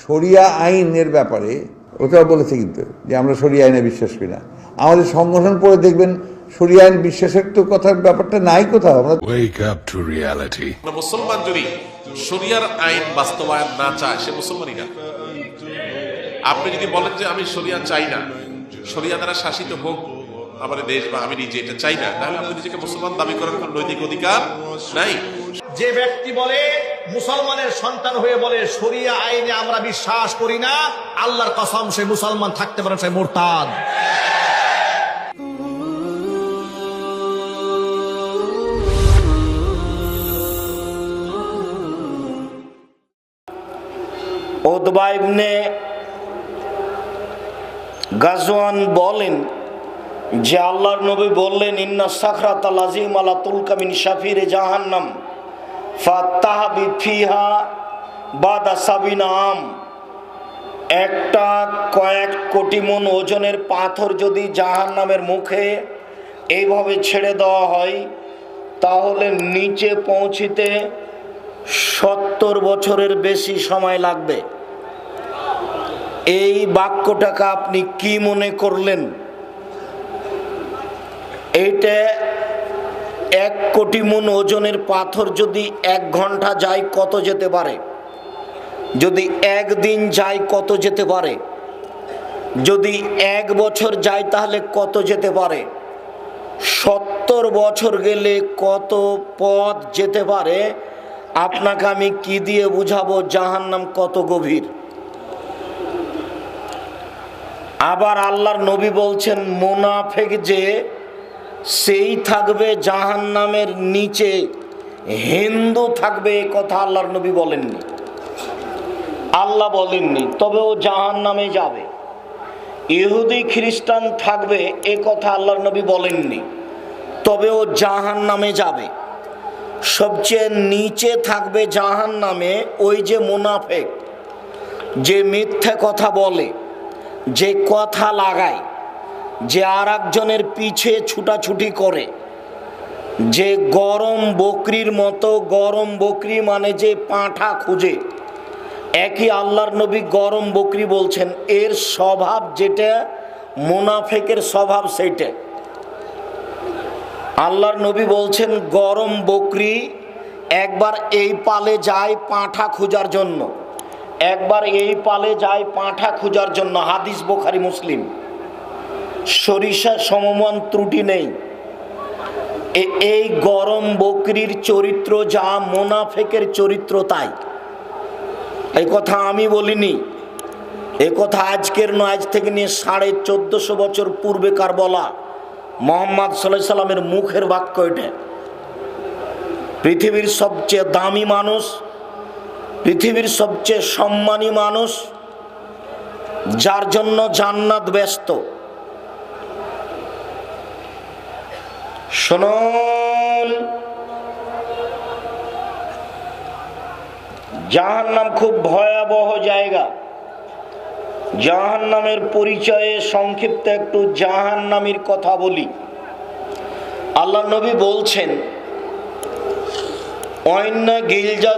শরিয়া আইনের ব্যাপারে ওটাও বলেছে কিন্তু যে আমরা শরিয়া আইনে বিশ্বাস করি না। আমাদের সংগঠন পড়ে দেখবেন শরিয়া আইন বিশ্বাসের তো কথার ব্যাপারটা নাই কোথাও। আমরা মুসলমান যদি শরিয়ার আইন বাস্তবায়ন না চায় সে মুসলমানই না। আপনি যদি বলেন যে আমি শরিয়া চাই না, শরিয়া দ্বারা শাসিত হোক আমাদের দেশ বা আমি নিজে এটা চাই না, তাহলে আপনি নিজেকে মুসলমান দাবি করার কোন নৈতিক অধিকার নাই। যে ব্যক্তি বলে মুসলমানের সন্তান হয়ে বলে শরিয়া আইনে আমরা বিশ্বাস করি না, আল্লাহর কসম সে মুসলমান থাকতে পারে, সে মুরতাদ। উতবা ইবনে গাজওয়ান বলেন যে আল্লাহর নবী বললেন, ইন্না সাখরাতাল আযীমা লা তুলকা মিন শাফিরে জাহান্নাম ফাতাহাবি ফিহা বাদা সাবিনা আম। একটা কয়েক কোটি মন ওজনের পাথর যদি জাহান্নামের মুখে এইভাবে ছেড়ে দেওয়া হয় তাহলে নিচে পৌঁছিতে 70 বছরের বেশি সময় লাগবে। এই বাক্যটাকে আপনি কি মনে করলেন? এইটা 1 কোটি মন ওজনের পাথর যদি 1 ঘন্টা যায় কত যেতে পারে? যদি 1 দিন যায় কত যেতে পারে? যদি 1 বছর যায় তাহলে কত যেতে পারে? 70 বছর গেলে কত পথ যেতে পারে? আপনাকে আমি কি দিয়ে বুঝাবো জাহান্নাম কত গভীর? আবার আল্লাহর নবী বলছেন মুনাফিক যে সেই থাকবে জাহান্নামের নিচে, হিন্দু থাকবে, এ কথা আল্লাহর নবী বলেননি, আল্লাহ বলেননি, তবে ও জাহান্নামে যাবে। ইহুদি খ্রিস্টান থাকবে, এ কথা আল্লাহর নবী বলেননি, তবে ও জাহান্নামে যাবে। সবচেয়ে নিচে থাকবে জাহান্নামে ওই যে মুনাফিক, যে মিথ্যা কথা বলে, যে কথা লাগায়, যে আর একজনের পিছে ছুটাছুটি করে, যে গরম বকরির মতো, গরম বকরি মানে যে পাঁঠা খুঁজে, একই আল্লাহর নবী গরম বকরি বলছেন। এর স্বভাব যেটা মুনাফিকের স্বভাব সেইটা। আল্লাহর নবী বলছেন গরম বকরি একবার এই পালে যায় পাঁঠা খোঁজার জন্য, একবার এই পালে যায় পাঁঠা খোঁজার জন্য। হাদিস বুখারী মুসলিম, সরিষা সমমান ত্রুটি নেই। এই গরম বকরির চরিত্র যা মুনাফিকের চরিত্র তাই। এই কথা আমি বলিনি, এ কথা আজকের নয়, আজ থেকে নিয়ে 1450 বছর পূর্বেকার বলা, মুহাম্মদ সাল্লাল্লাহু আলাইহি সাল্লামের মুখের বাক্য এটা। পৃথিবীর সবচেয়ে দামি মানুষ, পৃথিবীর সবচেয়ে সম্মানী মানুষ, যার জন্য জান্নাত ব্যস্ত, শুনুন, জাহান্নাম খুব ভয়াবহ জায়গা। জাহান্নামের পরিচয়ে সংক্ষিপ্ত একটু জাহান্নামীর কথা বলি। আল্লাহ নবী বলছেন, ওয়াইন্না গিলজা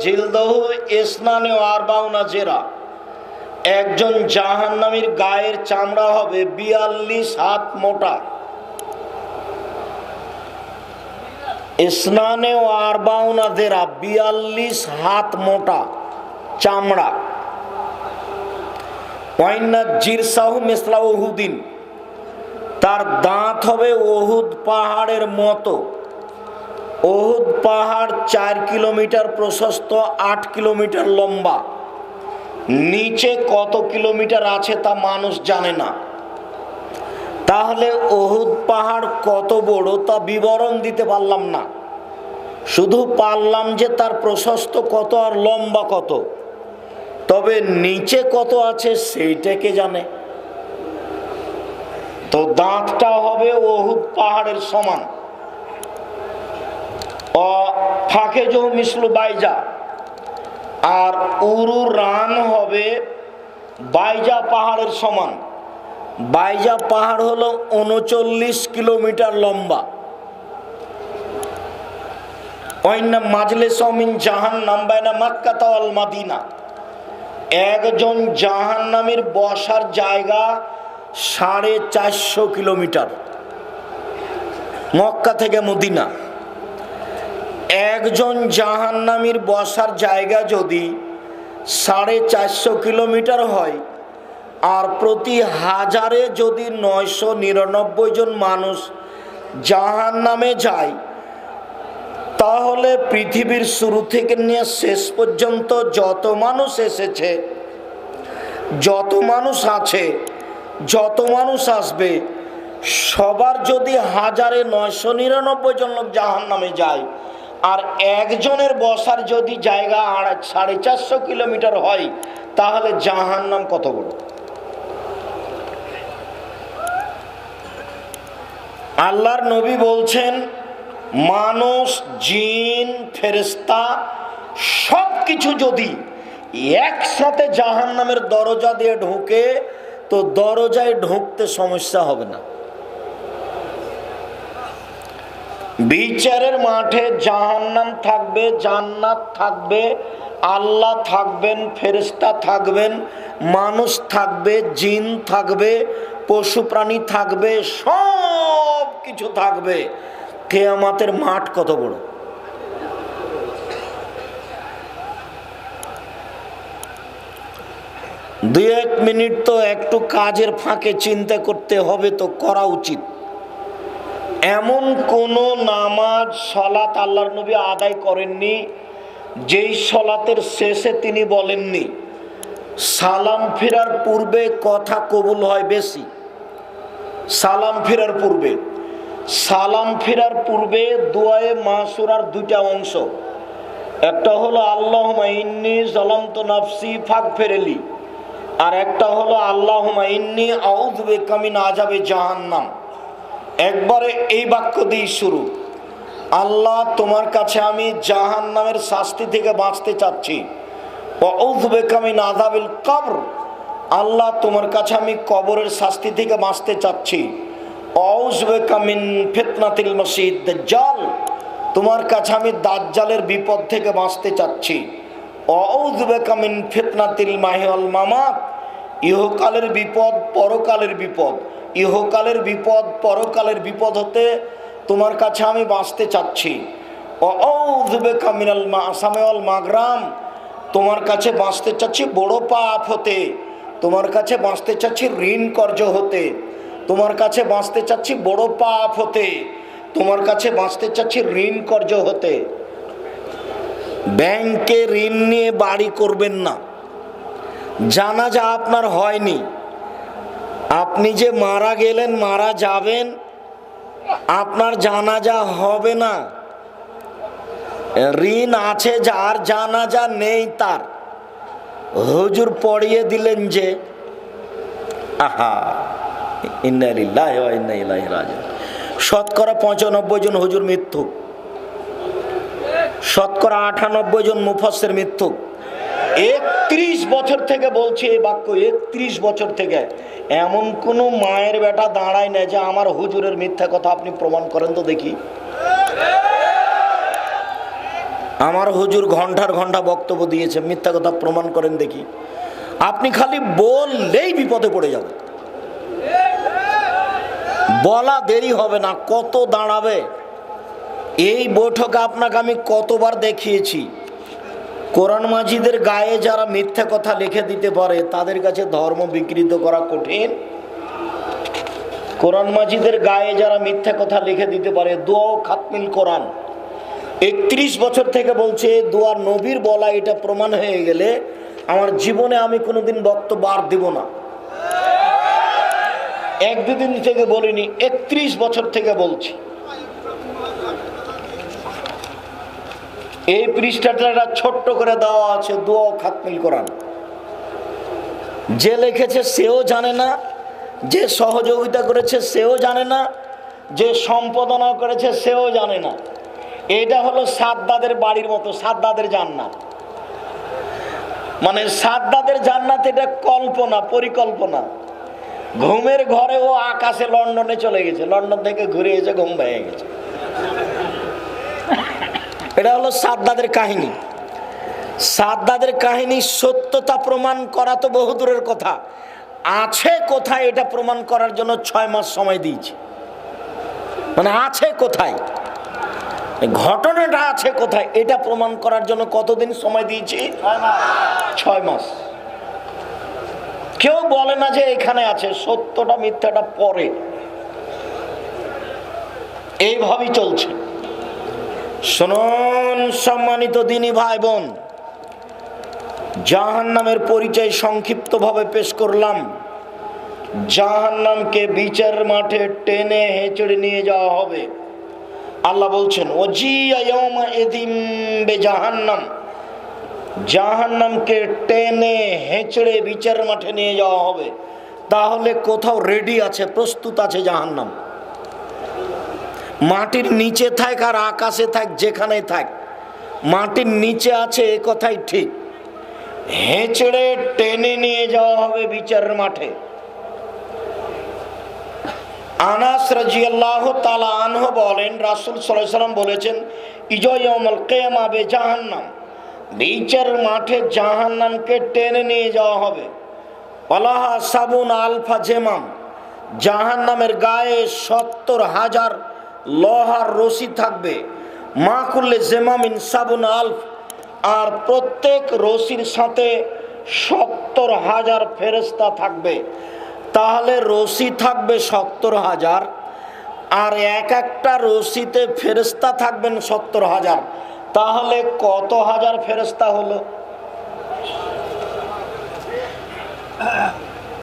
জিলদাহু ইসনানে আরবাউনা জেরা। একজন জাহান্নামীর গায়ের চামড়া হবে 42 হাত মোটা। ইসনানে আরবাউনা জেরা, 42 হাত মোটা চামড়া। ওয়াইন্না জিরসাহু মিসলা উহুদিন, তার দাঁত হবে উহুদ পাহাড়ের মতো। উহুদ পাহাড় 4 কিলোমিটার প্রশস্ত, 8 কিলোমিটার লম্বা। নিচে কত কিলোমিটার আছে তা মানুষ জানে না। তাহলে উহুদ পাহাড় কত বড় তা বিবরণ দিতে পারলাম না, শুধু পারলাম যে তার প্রশস্ত কত আর লম্বা কত। তবে নিচে কত আছে সেইটাকে জানে। তো দাঁতটা হবে উহুদ পাহাড়ের সমান। ফাঁকে জো মিসলু বাইজা, আর উরু রান হবে বাইজা পাহাড়ের সমান। বাইজা পাহাড় হলো 39 কিলোমিটার লম্বা। ওয়াইন্না মাজলিসু মিন জাহান্নাম বাইনা মক্কা ওয়াল মদিনা, একজন জাহান্নামীর বসার জায়গা 450 কিলোমিটার, মক্কা থেকে মদিনা। একজন জাহান্নামীর বসার জায়গা যদি 450 কিলোমিটার হয়, আর প্রতি হাজারে যদি 999 জন মানুষ জাহান্নামে যায়, তাহলে পৃথিবীর শুরু থেকে নিয়ে শেষ পর্যন্ত যত মানুষ এসেছে, যত মানুষ আছে, যত মানুষ আসবে, সবার যদি 1999 জন লোক জাহান্নামে যায়, আর একজনের বসার যদি জায়গা 450 কিলোমিটার হয়, তাহলে জাহান্নাম কত বড়। আল্লাহর নবী বলছেন, মানুষ, জিন, ফেরেশতা সব কিছু যদি একসাথে জাহান্নামের দরজা দিয়ে ঢোকে, তো দরজায় ঢুকতে সমস্যা হবে না। বিচারের মাঠে জাহান্নাম থাকবে, জান্নাত থাকবে, আল্লাহ থাকবেন, ফেরেশতা থাকবেন, মানুষ থাকবে, জিন থাকবে, পশু প্রাণী থাকবে, সব কিছু থাকবে। কিয়ামতের মাঠ কত বড়। দুই এক মিনিট তো একটু কাজের ফাঁকে চিন্তা করতে হবে, তো করা উচিত। এমন কোন নামাজ, সালাত আল্লাহর নবী আদায় করেননি যেই সালাতের শেষে তিনি বলেননি সালাম ফেরার পূর্বে কথা কবুল হয় বেশি। সালাম ফেরার পূর্বে, সালাম ফেরার পূর্বে দুআয়ে মাসুরার দুইটা অংশ, একটা হলো আল্লাহুম্মা ইন্নী যালামতু নাফসি ফাগফিরলি, আর একটা হলো আল্লাহুম্মা ইন্নী আউযু বিকা মিন আযাবি জাহান্নাম। একবারে এই বাক্য দিয়ে শুরু, আল্লাহ তোমার কাছে আমি জাহান্নামের শাস্তি থেকে বাঁচতে চাচ্ছি। আউযু বিকা মিন আযাবিল কবর, আল্লাহ তোমার কাছে আমি কবরের শাস্তি থেকে বাঁচতে চাচ্ছি। আউযু বিকা মিন ফিতনাতিল মাসিহিদ দাজ্জাল, তোমার কাছে আমি দাজ্জালের বিপদ থেকে বাঁচতে চাচ্ছি। আউযু বিকা মিন ফিতনাতিল মাহি ওয়াল মামাত, ইহকালের বিপদ, পরকালের বিপদ, ইহকালের বিপদ, পরকালের বিপদ হতে তোমার কাছে আমি বাঁচতে চাচ্ছি। আউযু বিকা মিনাল মাআসামি ওয়াল মাগরাম, তোমার কাছে বাঁচতে চাচ্ছি বড় পাপ হতে, তোমার কাছে বাঁচতে চাচ্ছি ঋণ কর্য হতে, তোমার কাছে বাঁচতে চাচ্ছি বড় পাপ হতে, তোমার কাছে বাঁচতে চাচ্ছি ঋণ কর্য হতে। ব্যাংকে ঋণ নিয়ে বাড়ি করবেন না। জানাজা আপনার হয়নি, আপনি যে মারা গেলেন, মারা যাবেন, আপনার জানাজা হবে না। ঋণ আছে যার, জানাজা নেই তার। হুজুর পড়িয়ে দিলেন যে, আহা ইন্না লিল্লাহি ওয়া ইন্না ইলাইহি রাজিউন, শতকরা 95 জন হুজুর মৃত্যু, শতকরা 98 জন মুফাসসির মৃত্যু। 31 বছর থেকে বলছি এই বাক্য, 31 বছর থেকে এমন কোন মায়ের বেটা দাঁড়ায় না যে আমার হুজুরের মিথ্যা কথা আপনি প্রমাণ করেন তো দেখি। আমার হুজুর ঘন্টার ঘন্টা বক্তব্য দিয়েছে, মিথ্যা কথা প্রমাণ করেন দেখি। আপনি খালি বললেই বিপদে পড়ে যাবে, বলা দেরি হবে না, কত দাঁড়াবে। এই বৈঠকে আপনাকে আমি কতবার দেখিয়েছি, কোরআন মাজিদের গায়ে যারা মিথ্যা কথা লিখে দিতে পারে তাদের কাছে ধর্ম বিকৃত করা কঠিন। কোরআন মাজিদের গায়ে যারা মিথ্যা কথা লিখে দিতে পারে, দোয়া ও খাতমিল কোরআন 31 বছর থেকে বলছে, দোয়া নবীর বলা, এটা প্রমাণ হয়ে গেলে আমার জীবনে আমি কোনোদিন বক্তব্য আর দিব না। এক দুদিন থেকে বলিনি, 31 বছর থেকে বলছি। এই পৃষ্ঠাটা ছোট্ট করে দেওয়া আছে, দোয়া ও খাতমিল কোরআন। যে লিখেছে সেও জানে না, যে সহযোগিতা করেছে সেও জানে না, যে সম্পাদনা করেছে সেও জানে না। এটা হলো সাদ্দাদের বাড়ির মতো, সাদ্দাদের জান্নাত। মানে সাদ্দাদের জান্নাত এটা কল্পনা, পরিকল্পনা। ঘুমের ঘরে ও আকাশে লন্ডনে চলে গেছে, লন্ডন থেকে ঘুরে এসে ঘুম ভেঙে গেছে। এটা হলো সাদ্দাদের কাহিনী। সাদ্দাদের কাহিনী সত্যতা প্রমাণ করা তো বহুদূরের কথা, আছে কোথায় এটা প্রমাণ করার জন্য 6 মাস সময় দিয়েছে। মানে আছে কোথায়, ঘটনাটা আছে কোথায় এটা প্রমাণ করার জন্য কতদিন সময় দিয়েছি? 6 মাস। কেউ বলে না যে এখানে আছে, সত্যটা মিথ্যাটা পরে, এইভাবেই চলছে। শুনুন সম্মানিত দিনী ভাই বোন, জাহান্নামের পরিচয় সংক্ষিপ্তভাবে পেশ করলাম। জাহান্নামকে বিচার মাঠে টেনে হেঁচড়ে নিয়ে যাওয়া হবে। আল্লাহ বলছেন ওজিয়া ইয়াউমা ইযিম বিজাহান্নাম, জাহান্নামকে টেনে হেঁচড়ে বিচার মাঠে নিয়ে যাওয়া হবে। তাহলে কোথাও রেডি আছে, প্রস্তুত আছে জাহান্নাম। মাটির নিচে থাক আর আকাশে থাক, যেখানে থাক, মাটির নিচে আছে এ কথাই ঠিক। হেঁচড়ে টেনে নিয়ে যাওয়া হবে বিচারের মাঠে। আনাস রাদিয়াল্লাহু তাআলা আনহু বলেন, রাসূল সাল্লাল্লাহু আলাইহি ওয়াসাল্লাম বলেছেন, ইয়াউমুল কিয়ামা বিজাহান্নাম, বিচারের মাঠে জাহান্নামকে টেনে নিয়ে যাওয়া হবে। ওয়ালাহা সাবুনা আলফা জেমাম, জাহান্নামের গায়ে 70,000 লোহার রশি থাকবে। মা কুল্লে জেমামিন সাবুনা আলফ, আর প্রত্যেক রশির সাথে 70,000 ফেরেশতা থাকবে। তাহলে রশি থাকবে 70,000, আর এক একটা রশিতে ফেরেশতা থাকবেন 70,000। তাহলে কত হাজার ফেরেশতা হলো?